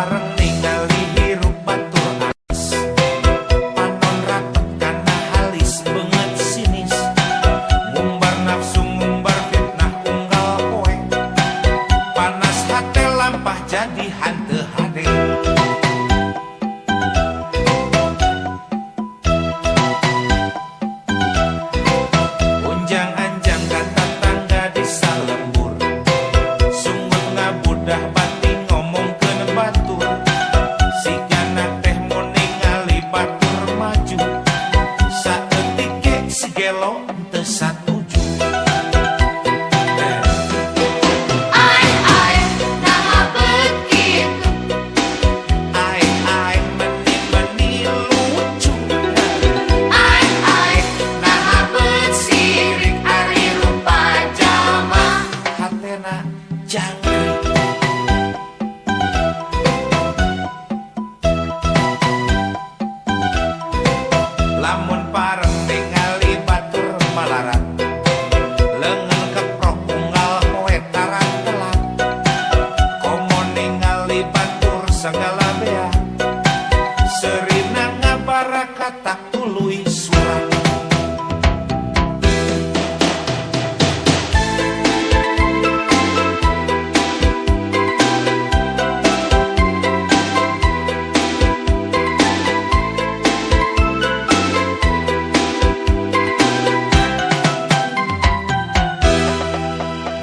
pareng ningali hirup batur anis, panon rapet kana halis beungeut sinis, ngumbar nafsu ngumbar fitnah unggal poe, panas hate lampah jadi hanteu hade. Unjang-anjang kata tangga di salembur, sungut ngabudah bati ngomongkeun batur, sigana teh mun ningali batur maju, saeutik ge si gelo teu satuju. Naha begitu. Ai meni lucu, Naha beut sirik ari rupa jalma. hatena jangkrik. Lamun pareng ningali batur malarat, leungeun keprok unggal poe taran telat, komo ningali batur sagala bea, seurina ngabarakatak tuluy surat.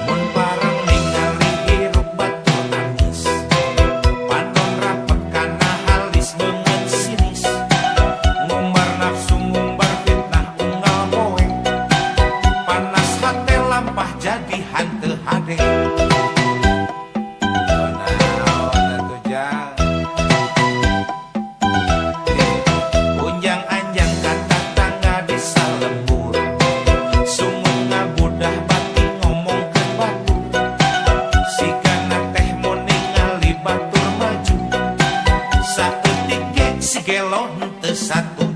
Mun pareng ningali hirup batur anis, panon rapet kana halis beungeut sinis, ngumbar nafsu ngumbar fitnah unggal poe, panas hate lampah jadi hanteu hade. Naon atuh jang? Unjang-anjang kata tangga di salembur, sungut ngabudah bati ngomongkeun batur, sigana teh mun ningali batur maju, saeutik ge si gelo teu satu.